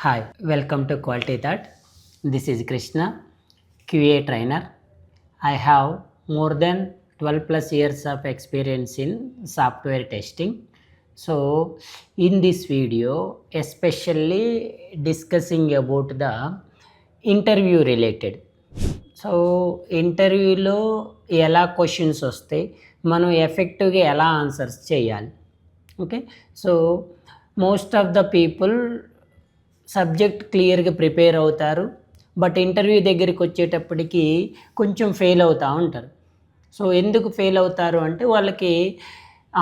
Hi, welcome to Quality Thought. This is Krishna, QA trainer. I have more than 12 plus years of experience in software testing. So, in this video, especially discussing about the interview related. So ఇంటర్వ్యూలో ఎలా questions వస్తాయి, మనం ఎఫెక్టివ్గా ఎలా answers చేయాలి. Okay, so most of the people subject క్లియర్గా prepare అవుతారు, but interview దగ్గరికి వచ్చేటప్పటికి కొంచెం ఫెయిల్ అవుతూ ఉంటారు. సో ఎందుకు ఫెయిల్ అవుతారు అంటే వాళ్ళకి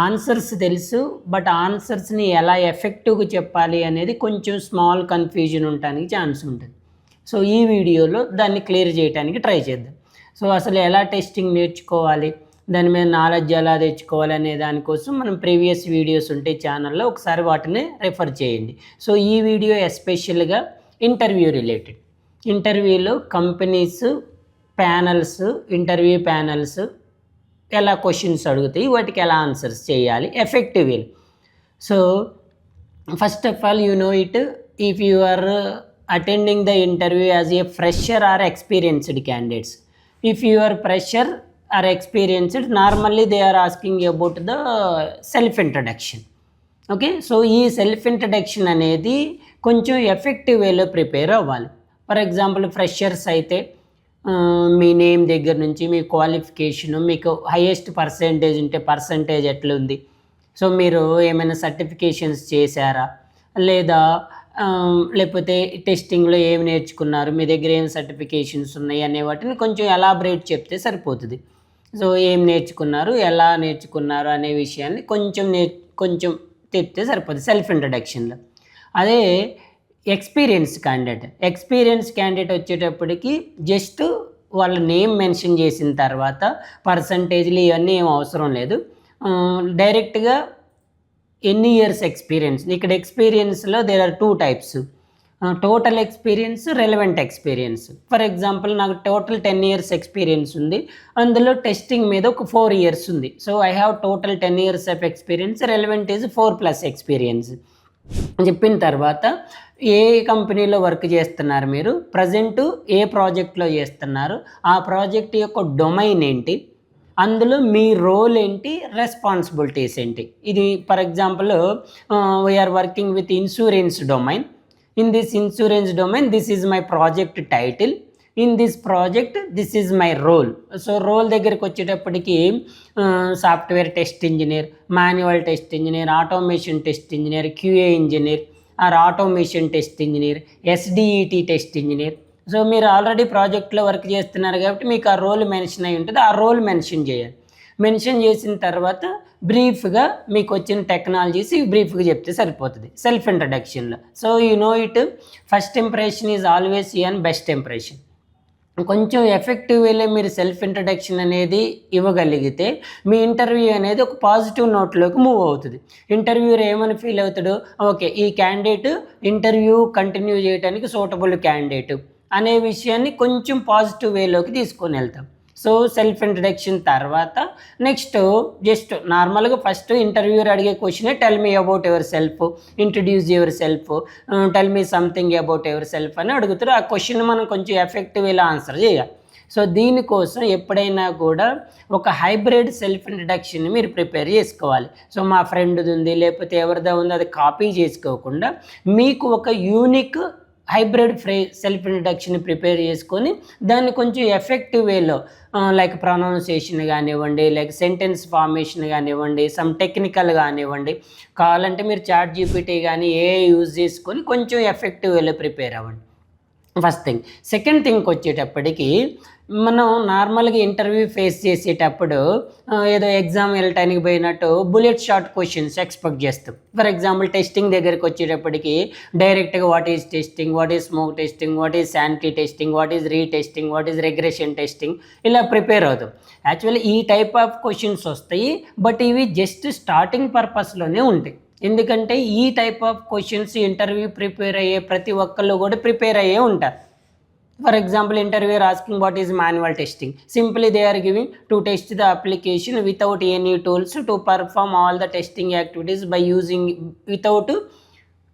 ఆన్సర్స్ తెలుసు, బట్ ఆన్సర్స్ని ఎలా ఎఫెక్టివ్గా చెప్పాలి అనేది కొంచెం స్మాల్ కన్ఫ్యూజన్ ఉండడానికి ఛాన్స్ ఉంటుంది. సో ఈ వీడియోలో దాన్ని క్లియర్ చేయడానికి ట్రై చేద్దాం. సో అసలు ఎలా టెస్టింగ్ నేర్చుకోవాలి, దాని మీద నాలెడ్జ్ ఎలా తెచ్చుకోవాలి అనే దానికోసం మనం ప్రీవియస్ వీడియోస్ ఉంటే ఛానల్లో ఒకసారి వాటిని రెఫర్ చేయండి. సో ఈ వీడియో ఎస్పెషల్గా ఇంటర్వ్యూ రిలేటెడ్. ఇంటర్వ్యూలో కంపెనీస్ ప్యానల్స్, ఇంటర్వ్యూ ప్యానల్స్ ఎలా క్వశ్చన్స్ అడుగుతాయి, వాటికి ఎలా ఆన్సర్స్ చేయాలి effective way. So first of all you know it, if you are attending the interview as a fresher or experienced candidates. If you are fresher or experienced, normally they are asking about the self introduction. Okay, so ఈ self introduction అనేది కొంచెం effective వేలో prepare అవ్వాలి. For example freshers అయితే మీ name దగ్గర నుంచి మీ qualification, మీకు highest percentage ఉంటే పర్సంటేజ్ ఎట్లుంది, సో మీరు ఏమైనా సర్టిఫికేషన్స్ చేశారా లేదా, లేకపోతే టెస్టింగ్లో ఏమి నేర్చుకున్నారు, మీ దగ్గర ఏం సర్టిఫికేషన్స్ ఉన్నాయి అనే వాటిని కొంచెం ఎలాబరేట్ చెప్తే సరిపోతుంది. సో ఏం నేర్చుకున్నారు, ఎలా నేర్చుకున్నారు అనే విషయాన్ని కొంచెం చెప్తే సరిపోతుంది సెల్ఫ్ ఇంట్రడక్షన్లో. అదే ఎక్స్పీరియన్స్ క్యాండిడేట్ వచ్చేటప్పటికి జస్ట్ వాళ్ళ నేమ్ మెన్షన్ చేసిన తర్వాత పర్సంటేజ్లు ఇవన్నీ ఏం అవసరం లేదు, డైరెక్ట్గా ఎన్ని ఇయర్స్ ఎక్స్పీరియన్స్. ఇక్కడ ఎక్స్పీరియన్స్లో there are 2 types, total experience, relevant experience. For example నాకు టోటల్ 10 ఇయర్స్ ఎక్స్పీరియన్స్ ఉంది, అందులో టెస్టింగ్ మీద ఒక 4 ఇయర్స్ ఉంది. So I have total 10 years of experience, relevant is 4+ experience చెప్పిన తర్వాత ఏ కంపెనీలో వర్క్ చేస్తున్నారు, మీరు ప్రజెంటు ఏ ప్రాజెక్ట్లో చేస్తున్నారు, ఆ ప్రాజెక్ట్ యొక్క డొమైన్ ఏంటి, అందులో మీ రోల్ ఏంటి, రెస్పాన్సిబిలిటీస్ ఏంటి. ఇది for example we are working with insurance domain. In this insurance domain this is my project title, in this project this is my role. So role దగ్గరికి వచ్చేటప్పటికి software test engineer, manual test engineer, automation test engineer, QA engineer or automation test engineer, SDET test engineer. So మీరు already ప్రాజెక్ట్లో work చేస్తున్నారు కాబట్టి మీకు ఆ role mention అయి ఉంటుంది, ఆ రోల్ మెన్షన్ చేయాలి. మెన్షన్ చేసిన తర్వాత బ్రీఫ్గా మీకు వచ్చిన టెక్నాలజీస్ బ్రీఫ్గా చెప్తే సరిపోతుంది సెల్ఫ్ ఇంట్రడక్షన్లో. So you know it, first impression is always an best impression. కొంచెం ఎఫెక్టివ్ వేలో మీరు సెల్ఫ్ ఇంట్రడక్షన్ అనేది ఇవ్వగలిగితే మీ ఇంటర్వ్యూ అనేది ఒక పాజిటివ్ నోట్లోకి మూవ్ అవుతుంది. ఇంటర్వ్యూర్ ఏమని ఫీల్ అవుతాడు, ఓకే ఈ క్యాండిడేట్ ఇంటర్వ్యూ కంటిన్యూ చేయడానికి సూటబుల్ క్యాండిడేట్ అనే విషయాన్ని కొంచెం పాజిటివ్ వేలోకి తీసుకొని వెళ్తాం. సో సెల్ఫ్ ఇంట్రడక్షన్ తర్వాత నెక్స్ట్ జస్ట్ నార్మల్గా ఫస్ట్ ఇంటర్వ్యూర్ అడిగే క్వశ్చనే tell me about yourself, introduce yourself, tell me something about yourself అని అడుగుతారు. ఆ క్వశ్చన్ మనం కొంచెం ఎఫెక్టివ్ వేలో ఆన్సర్ చేయాలి. సో దీనికోసం ఎప్పుడైనా కూడా ఒక హైబ్రిడ్ సెల్ఫ్ ఇంట్రడక్షన్ మీరు ప్రిపేర్ చేసుకోవాలి. సో మా ఫ్రెండ్ది ఉంది లేకపోతే ఎవరిదా ఉంది అది కాపీ చేసుకోకుండా మీకు ఒక unique hybrid self introduction prepare చేసుకొని దాన్ని కొంచెం ఎఫెక్టివ్ వేలో లైక్ ప్రొనౌన్సియేషన్ కానివ్వండి, లైక్ సెంటెన్స్ ఫార్మేషన్ కానివ్వండి, సమ్ టెక్నికల్ కానివ్వండి, కావాలంటే మీరు చాట్ జీపీటీ కానీ ఏ యూజ్ చేసుకొని కొంచెం ఎఫెక్టివ్ వేలో ప్రిపేర్ అవ్వండి. First thing. సెకండ్ థింగ్కి వచ్చేటప్పటికి మనం నార్మల్గా ఇంటర్వ్యూ ఫేస్ చేసేటప్పుడు ఏదో ఎగ్జామ్ వెళ్ళటానికి పోయినట్టు బుల్లెట్ షార్ట్ క్వశ్చన్స్ ఎక్స్పెక్ట్ చేస్తాం. ఫర్ ఎగ్జాంపుల్ టెస్టింగ్ దగ్గరికి వచ్చేటప్పటికి డైరెక్ట్గా what is testing, what is smoke testing, what is sanity testing, what is retesting, what is regression testing ఇలా ప్రిపేర్ అవుతాం. యాక్చువల్లీ ఈ టైప్ ఆఫ్ క్వశ్చన్స్ వస్తాయి, బట్ ఇవి just starting పర్పస్లోనే ఉంటాయి. ఎందుకంటే ఈ type of questions interview prepare అయ్యే ప్రతి ఒక్కళ్ళు కూడా ప్రిపేర్ అయ్యే ఉంటారు. For example interviewer asking what is manual testing, simply they are giving to test the application without any tools to perform all the testing activities by using without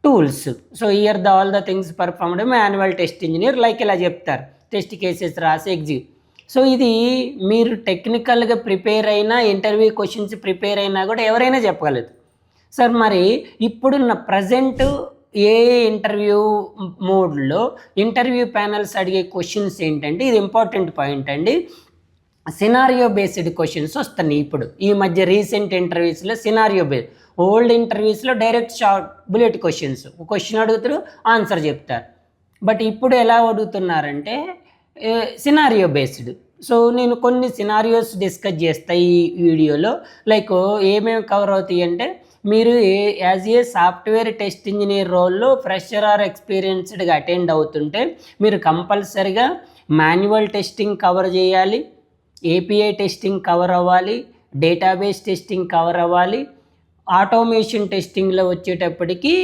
tools. So here all the things performed manual test engineer like ఇలా చెప్తారు, test cases రాసి execute. సో ఇది మీరు టెక్నికల్గా prepare అయినా, interview questions prepare అయినా కూడా ఎవరైనా చెప్పగలదు. సార్ మరి ఇప్పుడున్న ప్రజెంట్ ఏ ఇంటర్వ్యూ మోడ్లో ఇంటర్వ్యూ ప్యానల్స్ అడిగే క్వశ్చన్స్ ఏంటంటే, ఇది ఇంపార్టెంట్ పాయింట్ అండి, సినారియో బేస్డ్ క్వశ్చన్స్ వస్తున్నాయి ఇప్పుడు ఈ మధ్య రీసెంట్ ఇంటర్వ్యూస్లో. సినారియో బేస్డ్, ఓల్డ్ ఇంటర్వ్యూస్లో direct short bullet questions, question అడుగుతారు, ఆన్సర్ చెప్తారు. బట్ ఇప్పుడు ఎలా అడుగుతున్నారంటే సినారియో బేస్డ్. సో నేను కొన్ని సినారియోస్ డిస్కస్ చేస్తాను ఈ వీడియోలో. లైక్ ఏమేమి కవర్ అవుతాయి అంటే, మీరు as a software test engineer రోల్లో ఫ్రెషర్ ఆర్ ఎక్స్పీరియన్స్డ్గా అటెండ్ అవుతుంటే మీరు కంపల్సరిగా మాన్యువల్ టెస్టింగ్ కవర్ చేయాలి, ఏపీఐ టెస్టింగ్ కవర్ అవ్వాలి, డేటాబేస్ టెస్టింగ్ కవర్ అవ్వాలి, ఆటోమేషన్ టెస్టింగ్లో వచ్చేటప్పటికి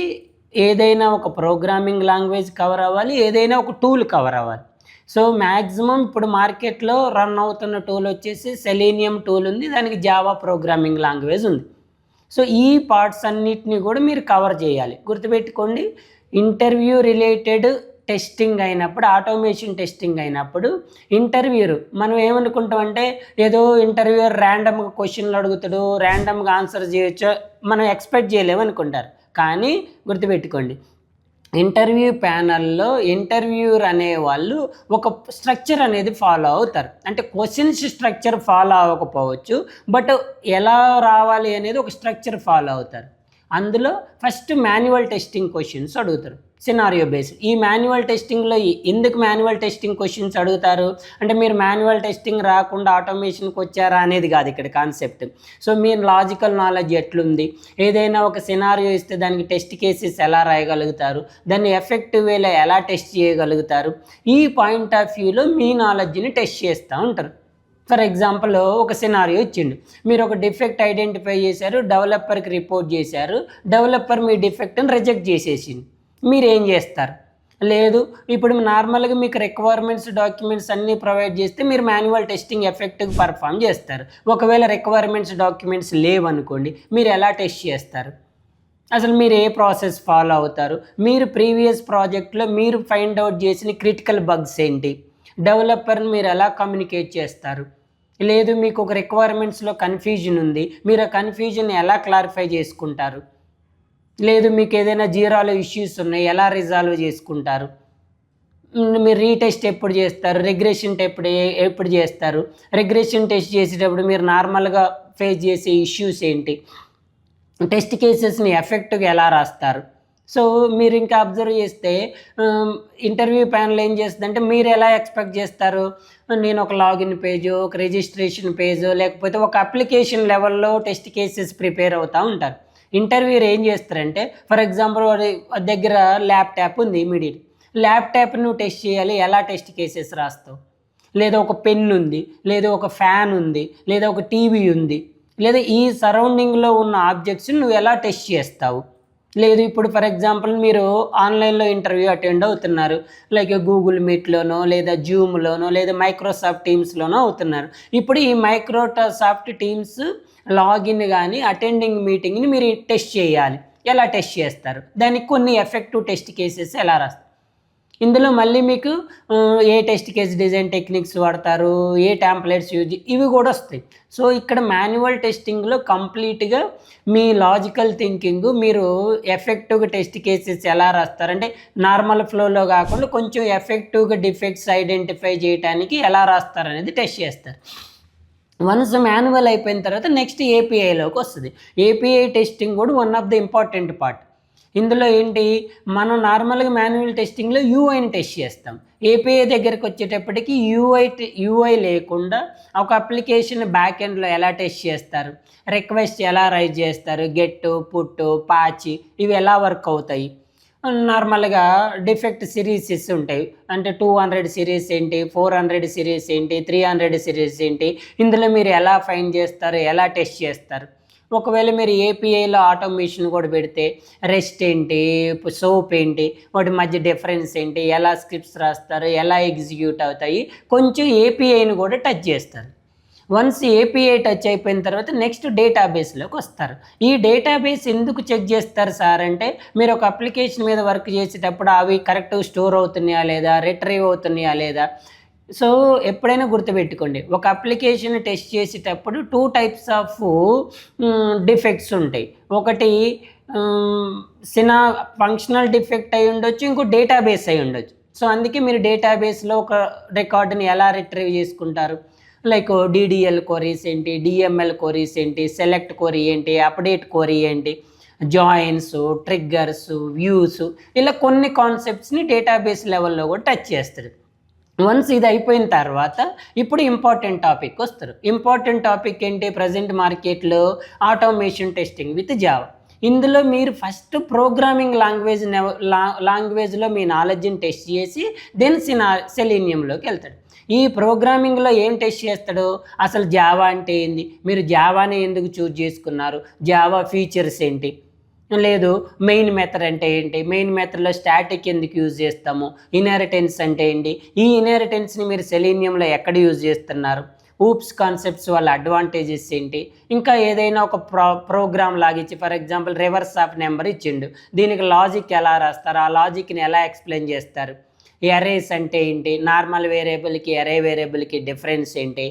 ఏదైనా ఒక ప్రోగ్రామింగ్ లాంగ్వేజ్ కవర్ అవ్వాలి, ఏదైనా ఒక టూల్ కవర్ అవ్వాలి. సో మ్యాక్సిమం ఇప్పుడు మార్కెట్లో రన్ అవుతున్న టూల్ వచ్చేసి సెలీనియం టూల్ ఉంది, దానికి జావా ప్రోగ్రామింగ్ లాంగ్వేజ్ ఉంది. సో ఈ పార్ట్స్ అన్నిటిని కూడా మీరు కవర్ చేయాలి. గుర్తుపెట్టుకోండి, ఇంటర్వ్యూ రిలేటెడ్ టెస్టింగ్ అయినప్పుడు, ఆటోమేషన్ టెస్టింగ్ అయినప్పుడు ఇంటర్వ్యూర్ మనం ఏమనుకుంటామంటే ఏదో ఇంటర్వ్యూర్ ర్యాండమ్గా క్వశ్చన్లు అడుగుతాడు, ర్యాండమ్గా ఆన్సర్ చేయొచ్చు, మనం ఎక్స్పెక్ట్ చేయలేము అనుకుంటారు. కానీ గుర్తుపెట్టుకోండి, ఇంటర్వ్యూ ప్యానల్లో ఇంటర్వ్యూర్ అనేవాళ్ళు ఒక స్ట్రక్చర్ అనేది ఫాలో అవుతారు. అంటే క్వశ్చన్స్ స్ట్రక్చర్ ఫాలో అవ్వకపోవచ్చు, బట్ ఎలా రావాలి అనేది ఒక స్ట్రక్చర్ ఫాలో అవుతారు. అందులో ఫస్ట్ మాన్యువల్ టెస్టింగ్ క్వశ్చన్స్ అడుగుతారు, సినారియో బేస్డ్. ఈ మాన్యువల్ టెస్టింగ్లో ఎందుకు మాన్యువల్ టెస్టింగ్ క్వశ్చన్స్ అడుగుతారు అంటే, మీరు మాన్యువల్ టెస్టింగ్ రాకుండా ఆటోమేషన్కి వచ్చారా అనేది కాదు ఇక్కడ కాన్సెప్ట్. సో మీ లాజికల్ నాలెడ్జ్ ఎట్లుంది, ఏదైనా ఒక సినారియో ఇస్తే దానికి టెస్ట్ కేసెస్ ఎలా రాయగలుగుతారు, దాన్ని ఎఫెక్టివ్ వేలో ఎలా టెస్ట్ చేయగలుగుతారు, ఈ పాయింట్ ఆఫ్ వ్యూలో మీ నాలెడ్జ్ని టెస్ట్ చేస్తూ ఉంటారు. ఫర్ ఎగ్జాంపుల్ ఒక సినారియో ఇచ్చిండు, మీరు ఒక డిఫెక్ట్ ఐడెంటిఫై చేశారు, డెవలపర్కి రిపోర్ట్ చేశారు, డెవలపర్ మీ డిఫెక్ట్ని రిజెక్ట్ చేసేసింది. మీరు ఏం చేస్తారు? లేదు, ఇప్పుడు నార్మల్గా మీకు రిక్వైర్మెంట్స్ డాక్యుమెంట్స్ అన్నీ ప్రొవైడ్ చేస్తే మీరు మాన్యువల్ టెస్టింగ్ ఎఫెక్టివ్గా పర్ఫామ్ చేస్తారు. ఒకవేళ రిక్వైర్మెంట్స్ డాక్యుమెంట్స్ లేవనుకోండి, మీరు ఎలా టెస్ట్ చేస్తారు? అసలు మీరు ఏ ప్రాసెస్ ఫాలో అవుతారు? మీరు ప్రీవియస్ ప్రాజెక్ట్లో మీరు ఫైండ్ అవుట్ చేసిన క్రిటికల్ బగ్స్ ఏంటి? డెవలపర్ని మీరు ఎలా కమ్యూనికేట్ చేస్తారు? లేదు, మీకు ఒక రిక్వైర్మెంట్స్లో కన్ఫ్యూజన్ ఉంది, మీరు ఆ కన్ఫ్యూజన్ ఎలా క్లారిఫై చేసుకుంటారు? లేదు, మీకు ఏదైనా జీరాలో ఇష్యూస్ ఉన్నాయి, ఎలా రిజాల్వ్ చేసుకుంటారు? మీరు రీటెస్ట్ ఎప్పుడు చేస్తారు? రిగ్రెషన్ ఎప్పుడు చేస్తారు? రిగ్రెషన్ టెస్ట్ చేసేటప్పుడు మీరు నార్మల్గా ఫేస్ చేసే ఇష్యూస్ ఏంటి? టెస్ట్ కేసెస్ని ఎఫెక్ట్గా ఎలా రాస్తారు? సో మీరు ఇంకా అబ్జర్వ్ చేస్తే ఇంటర్వ్యూ ప్యానల్ ఏం చేస్తుందంటే, మీరు ఎలా ఎక్స్పెక్ట్ చేస్తారు? నేను ఒక లాగిన్ పేజో, ఒక రిజిస్ట్రేషన్ పేజో, లేకపోతే ఒక అప్లికేషన్ లెవెల్లో టెస్ట్ కేసెస్ ప్రిపేర్ అవుతూ ఉంటారు. ఇంటర్వ్యూర్ ఏం చేస్తారంటే, ఫర్ ఎగ్జాంపుల్ వాడి దగ్గర ల్యాప్టాప్ ఉంది, ఇమీడియట్ ల్యాప్టాప్ నువ్వు టెస్ట్ చేయాలి, ఎలా టెస్ట్ కేసెస్ రాస్తావు? లేదా ఒక పెన్ ఉంది, లేదా ఒక ఫ్యాన్ ఉంది, లేదా ఒక టీవీ ఉంది, లేదా ఈ సరౌండింగ్లో ఉన్న ఆబ్జెక్ట్స్ని నువ్వు ఎలా టెస్ట్ చేస్తావు? లేదు, ఇప్పుడు ఫర్ ఎగ్జాంపుల్ మీరు ఆన్లైన్లో ఇంటర్వ్యూ అటెండ్ అవుతున్నారు, లైక్ గూగుల్ మీట్లోనో, లేదా జూమ్లోనో, లేదా మైక్రోసాఫ్ట్ టీమ్స్లోనో అవుతున్నారు. ఇప్పుడు ఈ మైక్రోసాఫ్ట్ టీమ్స్ లాగిన్ కానీ అటెండింగ్ మీటింగ్ని మీరు టెస్ట్ చేయాలి. ఎలా టెస్ట్ చేస్తారు? దానికి కొన్ని ఎఫెక్టివ్ టెస్ట్ కేసెస్ ఎలా రాస్తారు? ఇందులో మళ్ళీ మీకు ఏ టెస్ట్ కేస్ డిజైన్ టెక్నిక్స్ వాడతారు, ఏ టెంప్లెట్స్ యూజ్, ఇవి కూడా వస్తాయి. సో ఇక్కడ మాన్యువల్ టెస్టింగ్లో కంప్లీట్గా మీ లాజికల్ థింకింగ్, మీరు ఎఫెక్టివ్గా టెస్ట్ కేసెస్ ఎలా రాస్తారంటే నార్మల్ ఫ్లోలో కాకుండా కొంచెం ఎఫెక్టివ్గా డిఫెక్ట్స్ ఐడెంటిఫై చేయడానికి ఎలా రాస్తారనేది టెస్ట్ చేస్తారు. వన్స్ మాన్యువల్ అయిపోయిన తర్వాత నెక్స్ట్ ఏపీఐలోకి వస్తుంది. ఏపీఐ టెస్టింగ్ కూడా one of the important part. ఇందులో ఏంటి, మనం నార్మల్గా మాన్యువల్ టెస్టింగ్లో యూఐని టెస్ట్ చేస్తాం. ఏపీఐ దగ్గరికి వచ్చేటప్పటికి యూఐ లేకుండా ఒక అప్లికేషన్ బ్యాక్ ఎండ్లో ఎలా టెస్ట్ చేస్తారు, రిక్వెస్ట్ ఎలా రైజ్ చేస్తారు, గెట్, పుట్, పాచ్, ఇవి ఎలా వర్క్ అవుతాయి? నార్మల్గా డిఫెక్ట్ సిరీసెస్ ఉంటాయి, అంటే 200 సిరీస్ ఏంటి, 400 సిరీస్ ఏంటి, 300 సిరీస్ ఏంటి, ఇందులో మీరు ఎలా ఫైండ్ చేస్తారు, ఎలా టెస్ట్ చేస్తారు? ఒకవేళ మీరు ఏపీఐలో ఆటోమేషన్ కూడా పెడితే రెస్ట్ ఏంటి, సోప్ ఏంటి, వాటి మధ్య డిఫరెన్స్ ఏంటి, ఎలా స్క్రిప్ట్స్ రాస్తారు, ఎలా ఎగ్జిక్యూట్ అవుతాయి, కొంచెం ఏపీఐని కూడా టచ్ చేస్తారు. వన్స్ ఏపీఐ టచ్ అయిపోయిన తర్వాత నెక్స్ట్ డేటాబేస్లోకి వస్తారు. ఈ డేటాబేస్ ఎందుకు చెక్ చేస్తారు సార్ అంటే, మీరు ఒక అప్లికేషన్ మీద వర్క్ చేసేటప్పుడు అవి కరెక్ట్గా స్టోర్ అవుతున్నాయా లేదా, రిట్రీవ్ అవుతున్నాయా లేదా. సో ఎప్పుడైనా గుర్తుపెట్టుకోండి, ఒక అప్లికేషన్ టెస్ట్ చేసేటప్పుడు 2 టైప్స్ ఆఫ్ డిఫెక్ట్స్ ఉంటాయి. ఒకటి ఫంక్షనల్ డిఫెక్ట్ అయి ఉండొచ్చు, ఇంకో డేటాబేస్ అయి ఉండొచ్చు. సో అందుకే మీరు డేటాబేస్లో ఒక రికార్డుని ఎలా రిట్రీవ్ చేసుకుంటారు, లైక్ డిడిఎల్ క్వరీస్ ఏంటి, డిఎంఎల్ క్వరీస్ ఏంటి, సెలెక్ట్ క్వరీ ఏంటి, అప్డేట్ క్వరీ ఏంటి, జాయిన్స్, ట్రిగ్గర్స్, వ్యూస్, ఇలా కొన్ని కాన్సెప్ట్స్ని డేటాబేస్ లెవెల్లో కూడా టచ్ చేస్తారు. వన్స్ ఇది అయిపోయిన తర్వాత ఇప్పుడు ఇంపార్టెంట్ టాపిక్ వస్తారు. ఇంపార్టెంట్ టాపిక్ ఏంటి ప్రజెంట్ మార్కెట్లో, ఆటోమేషన్ టెస్టింగ్ విత్ జావా. ఇందులో మీరు ఫస్ట్ ప్రోగ్రామింగ్ లాంగ్వేజ్లో మీ నాలెడ్జ్ని టెస్ట్ చేసి దెన్ సెలీనియంలోకి వెళ్తాడు. ఈ ప్రోగ్రామింగ్లో ఏం టెస్ట్ చేస్తాడు, అసలు జావా అంటే ఏంది, మీరు జావాని ఎందుకు చూజ్ చేసుకున్నారు, జావా ఫీచర్స్ ఏంటి, లేదు మెయిన్ మెథడ్ అంటే ఏంటి, మెయిన్ మెథడ్లో స్టాటిక్ ఎందుకు యూజ్ చేస్తాము, ఇన్హెరిటెన్స్ అంటే ఏంటి, ఈ ఇన్హెరిటెన్స్ని మీరు సెలీనియంలో ఎక్కడ యూజ్ చేస్తున్నారు, ఊప్స్ కాన్సెప్ట్స్ వాళ్ళ అడ్వాంటేజెస్ ఏంటి, ఇంకా ఏదైనా ఒక ప్రోగ్రామ్ లాగిచ్చి for example reverse of number ఇచ్చిండు, దీనికి లాజిక్ ఎలా రాస్తారు, ఆ లాజిక్ని ఎలా ఎక్స్ప్లెయిన్ చేస్తారు, ఎరేస్ అంటే ఏంటి, నార్మల్ వేరియబుల్కి ఎరే వేరియబుల్కి డిఫరెన్స్ ఏంటి,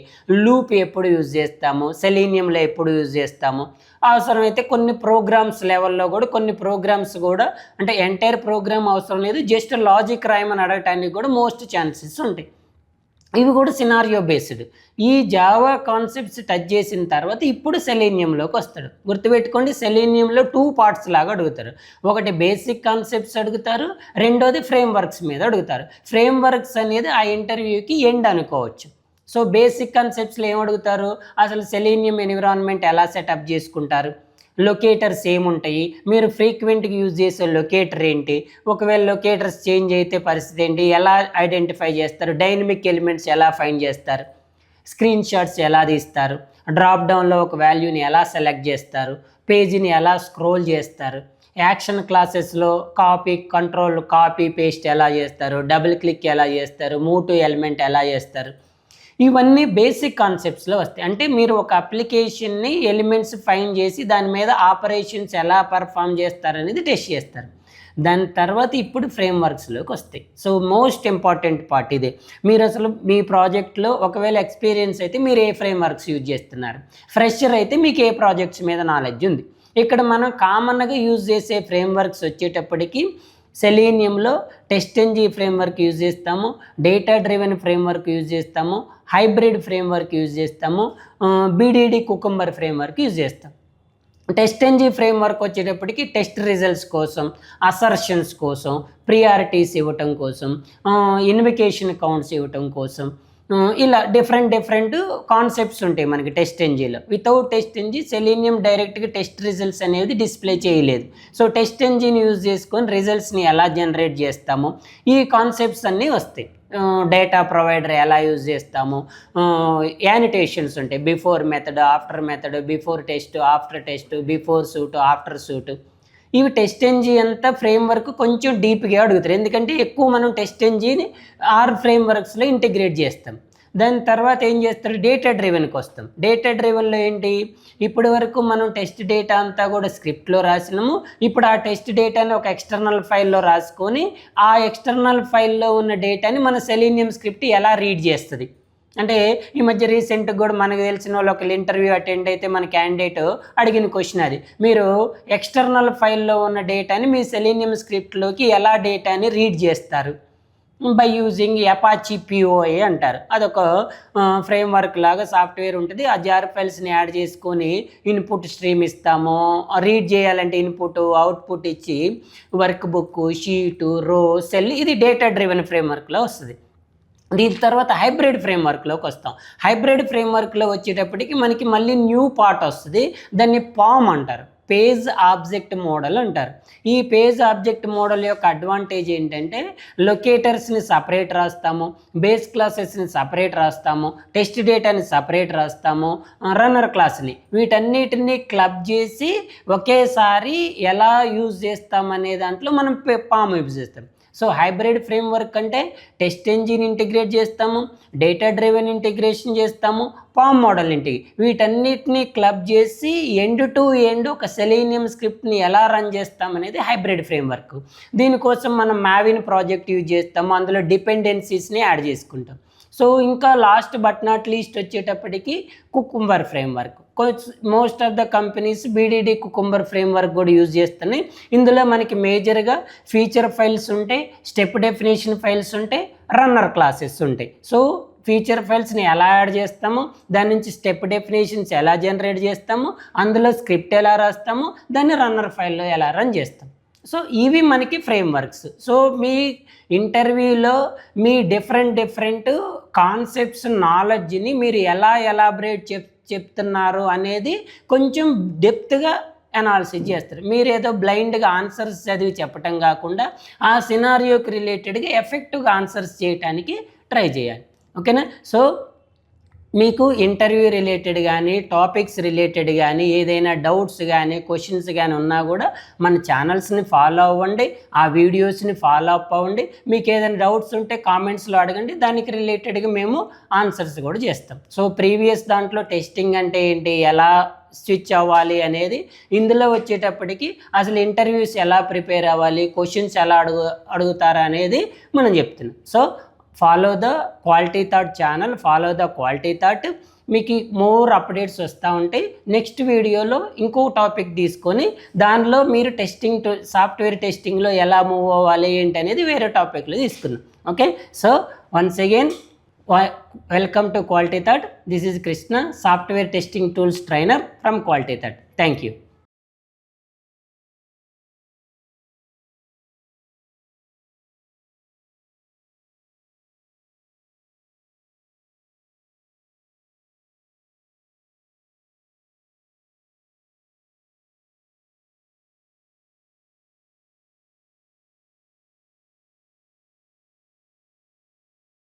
లూప్ ఎప్పుడు యూజ్ చేస్తాము, సెలీనియంలో ఎప్పుడు యూజ్ చేస్తాము, అవసరమైతే కొన్ని ప్రోగ్రామ్స్ లెవెల్లో కూడా కొన్ని ప్రోగ్రామ్స్ కూడా అంటే ఎంటైర్ ప్రోగ్రామ్ అవసరం లేదు, జస్ట్ లాజిక్ రాయమని అడగటానికి కూడా మోస్ట్ ఛాన్సెస్ ఉంటాయి. ఇవి కూడా సినారియో బేస్డ్. ఈ జావా కాన్సెప్ట్స్ టచ్ చేసిన తర్వాత ఇప్పుడు సెలీనియంలోకి వస్తాడు. గుర్తుపెట్టుకోండి, సెలీనియంలో 2 పార్ట్స్ లాగా అడుగుతారు. ఒకటి బేసిక్ కాన్సెప్ట్స్ అడుగుతారు, రెండోది ఫ్రేమ్వర్క్స్ మీద అడుగుతారు. ఫ్రేమ్వర్క్స్ అనేది ఆ ఇంటర్వ్యూకి ఎండ్ అనుకోవచ్చు. సో బేసిక్ కాన్సెప్ట్స్లో ఏం అడుగుతారు, అసలు సెలీనియం ఎన్విరాన్మెంట్ ఎలా సెటప్ చేసుకుంటారు, లొకేటర్స్ ఏముంటాయి, మీరు ఫ్రీక్వెంట్గా యూజ్ చేసే లొకేటర్ ఏంటి, ఒకవేళ లొకేటర్స్ చేంజ్ అయితే పరిస్థితి ఏంటి, ఎలా ఐడెంటిఫై చేస్తారు, డైనమిక్ ఎలిమెంట్స్ ఎలా ఫైండ్ చేస్తారు, స్క్రీన్ షాట్స్ ఎలా తీస్తారు, డ్రాప్ డౌన్లో ఒక వాల్యూని ఎలా సెలెక్ట్ చేస్తారు, పేజీని ఎలా స్క్రోల్ చేస్తారు, యాక్షన్ క్లాసెస్లో కాపీ పేస్ట్ ఎలా చేస్తారు, డబుల్ క్లిక్ ఎలా చేస్తారు, మూవ్ టు ఎలిమెంట్ ఎలా చేస్తారు, ఇవన్నీ బేసిక్ కాన్సెప్ట్స్లో వస్తాయి. అంటే మీరు ఒక అప్లికేషన్ని ఎలిమెంట్స్ ఫైండ్ చేసి దాని మీద ఆపరేషన్స్ ఎలా పర్ఫామ్ చేస్తారనేది టెస్ట్ చేస్తారు. దాని తర్వాత ఇప్పుడు ఫ్రేమ్వర్క్స్లోకి వస్తాయి. సో మోస్ట్ ఇంపార్టెంట్ పార్ట్ ఇదే. మీరు అసలు మీ ప్రాజెక్ట్లో ఒకవేళ ఎక్స్పీరియన్స్ అయితే మీరు ఏ ఫ్రేమ్వర్క్స్ యూజ్ చేస్తున్నారు, ఫ్రెషర్ అయితే మీకు ఏ ప్రాజెక్ట్స్ మీద నాలెడ్జ్ ఉంది. ఇక్కడ మనం కామన్గా యూజ్ చేసే ఫ్రేమ్వర్క్స్ వచ్చేటప్పటికి సెలీనియంలో టెస్టెంజీ ఫ్రేమ్వర్క్ యూజ్ చేస్తాము, డేటా డ్రివెన్ ఫ్రేమ్వర్క్ యూజ్ చేస్తాము, హైబ్రిడ్ ఫ్రేమ్వర్క్ యూజ్ చేస్తాము, బీడీడీ కుకుంబర్ ఫ్రేమ్వర్క్ యూజ్ చేస్తాం. టెస్టెంజీ ఫ్రేమ్వర్క్ వచ్చేటప్పటికి టెస్ట్ రిజల్ట్స్ కోసం, అసర్షన్స్ కోసం, ప్రియారిటీస్ ఇవ్వటం కోసం, ఇన్వికేషన్ కౌంట్స్ ఇవ్వటం కోసం, ఇలా డిఫరెంట్ కాన్సెప్ట్స్ ఉంటాయి మనకి టెస్ట్ ఎంజీలో. వితౌట్ టెస్ట్ ఎంజీ సెలీనియం డైరెక్ట్గా టెస్ట్ రిజల్ట్స్ అనేది డిస్ప్లే చేయలేదు. సో టెస్ట్ ఎంజీని యూజ్ చేసుకొని రిజల్ట్స్ని ఎలా జనరేట్ చేస్తామో ఈ కాన్సెప్ట్స్ అన్నీ వస్తాయి. డేటా ప్రొవైడర్ ఎలా యూజ్ చేస్తాము, యానిటేషన్స్ ఉంటాయి, before method, after method, before test, after test, before suit, after suit. ఇవి టెస్ట్ ఎంజీ అంతా ఫ్రేమ్వర్క్ కొంచెం డీప్గా అడుగుతారు, ఎందుకంటే ఎక్కువ మనం టెస్ట్ ఎంజీని ఫ్రేమ్వర్క్స్లో ఇంటిగ్రేట్ చేస్తాం. దాని తర్వాత ఏం చేస్తారు, డేటా డ్రివెన్కి వస్తాం. డేటా డ్రివెన్లో ఏంటి, ఇప్పటి వరకు మనం టెస్ట్ డేటా అంతా కూడా స్క్రిప్ట్లో రాసినాము. ఇప్పుడు ఆ టెస్ట్ డేటాని ఒక ఎక్స్టర్నల్ ఫైల్లో రాసుకొని ఆ ఎక్స్టర్నల్ ఫైల్లో ఉన్న డేటాని మన సెలీనియం స్క్రిప్ట్ ఎలా రీడ్ చేస్తుంది. అంటే ఈ మధ్య రీసెంట్గా కూడా మనకు తెలిసిన వాళ్ళు ఒకళ్ళు ఇంటర్వ్యూ అటెండ్ అయితే మన క్యాండిడేట్ అడిగిన క్వశ్చన్ అది, మీరు ఎక్స్టర్నల్ ఫైల్లో ఉన్న డేటాని మీ సెలీనియం స్క్రిప్ట్లోకి ఎలా డేటాని రీడ్ చేస్తారు, బై యూజింగ్ అపాచీ పిఓఏ అంటారు. అదొక ఫ్రేమ్వర్క్ లాగా సాఫ్ట్వేర్ ఉంటుంది. ఆ జార్ ఫైల్స్ని యాడ్ చేసుకొని ఇన్పుట్ స్ట్రీమ్ ఇస్తాము, రీడ్ చేయాలంటే ఇన్పుట్ అవుట్పుట్ ఇచ్చి వర్క్ బుక్, షీటు, రో, సెల్, ఇది డేటా డ్రివెన్ ఫ్రేమ్వర్క్లో వస్తుంది. దీని తర్వాత హైబ్రిడ్ ఫ్రేమ్వర్క్లోకి వస్తాం. హైబ్రిడ్ ఫ్రేమ్వర్క్లో వచ్చేటప్పటికి మనకి మళ్ళీ న్యూ పార్ట్ వస్తుంది, దాన్ని పామ్ అంటారు, పేజ్ ఆబ్జెక్ట్ మోడల్ అంటారు. ఈ పేజ్ ఆబ్జెక్ట్ మోడల్ యొక్క అడ్వాంటేజ్ ఏంటంటే లొకేటర్స్ని సపరేట్ రాస్తాము, బేస్ క్లాసెస్ని సపరేట్ రాస్తాము, టెస్ట్ డేటాని సపరేట్ రాస్తాము, రన్నర్ క్లాస్ని, వీటన్నిటిని క్లబ్ చేసి ఒకేసారి ఎలా యూజ్ చేస్తామనే దాంట్లో మనం పామ్ యూజ్ చేస్తాం. సో హైబ్రిడ్ ఫ్రేమ్వర్క్ అంటే టెస్ట్ ఎంజిన్ ఇంటిగ్రేట్ చేస్తాము, డేటా డ్రివెన్ ఇంటిగ్రేషన్ చేస్తాము, పామ్ మోడల్ ఇంటికి, వీటన్నిటిని క్లబ్ చేసి ఎండ్ టు ఎండ్ ఒక సెలీనియం స్క్రిప్ట్ని ఎలా రన్ చేస్తామనేది హైబ్రిడ్ ఫ్రేమ్వర్క్. దీనికోసం మనం మావిన్ ప్రాజెక్ట్ యూజ్ చేస్తాము, అందులో డిపెండెన్సీస్ని యాడ్ చేసుకుంటాం. సో ఇంకా లాస్ట్ బట్ నాట్ లీస్ట్ వచ్చేటప్పటికి cucumber framework. Most of the companies BDD cucumber framework కూడా యూజ్ చేస్తున్నాయి. ఇందులో మనకి మేజర్గా ఫీచర్ ఫైల్స్ ఉంటాయి, స్టెప్ డెఫినేషన్ ఫైల్స్ ఉంటాయి, రన్నర్ క్లాసెస్ ఉంటాయి. సో ఫీచర్ ఫైల్స్ని ఎలా యాడ్ చేస్తాము, దాని నుంచి స్టెప్ డెఫినేషన్స్ ఎలా జనరేట్ చేస్తాము, అందులో స్క్రిప్ట్ ఎలా రాస్తాము, దాన్ని రన్నర్ ఫైల్లో ఎలా రన్ చేస్తాం. సో ఇవి మనకి ఫ్రేమ్వర్క్స్. సో మీ ఇంటర్వ్యూలో మీ డిఫరెంట్ కాన్సెప్ట్స్ నాలెడ్జ్ని మీరు ఎలా ఎలాబరేట్ చెప్తున్నారు అనేది కొంచెం డెప్త్గా అనాలిసిస్ చేస్తారు. మీరు ఏదో బ్లైండ్గా ఆన్సర్స్ చదివి చెప్పటం కాకుండా ఆ సినారియోకి రిలేటెడ్గా ఎఫెక్టివ్గా ఆన్సర్స్ చేయడానికి ట్రై చేయాలి. ఓకేనా? సో మీకు ఇంటర్వ్యూ రిలేటెడ్ కానీ టాపిక్స్ రిలేటెడ్ కానీ ఏదైనా డౌట్స్ కానీ క్వశ్చన్స్ కానీ ఉన్నా కూడా మన ఛానల్స్ని ఫాలో అవ్వండి, ఆ వీడియోస్ని ఫాలో అప్ అవ్వండి. మీకు ఏదైనా డౌట్స్ ఉంటే కామెంట్స్లో అడగండి, దానికి రిలేటెడ్గా మేము ఆన్సర్స్ కూడా చేస్తాం. సో ప్రీవియస్ దాంట్లో టెస్టింగ్ అంటే ఏంటి, ఎలా స్విచ్ అవ్వాలి అనేది, ఇందులో వచ్చేటప్పటికి అసలు ఇంటర్వ్యూస్ ఎలా ప్రిపేర్ అవ్వాలి, క్వశ్చన్స్ ఎలా అడుగుతారా అనేది మనం చెప్తున్నాం. So follow the quality thought channel, follow the quality thought. మీకు మోర్ అప్డేట్స్ వస్తూ ఉంటాయి. నెక్స్ట్ వీడియోలో ఇంకో టాపిక్ తీసుకొని దానిలో మీరు సాఫ్ట్వేర్ టెస్టింగ్లో ఎలా మూవ్ అవ్వాలి ఏంటి అనేది వేరే టాపిక్లో తీసుకున్నాం. Okay, so once again welcome to quality thought. This is Krishna, software testing tools trainer from quality thought. Thank you.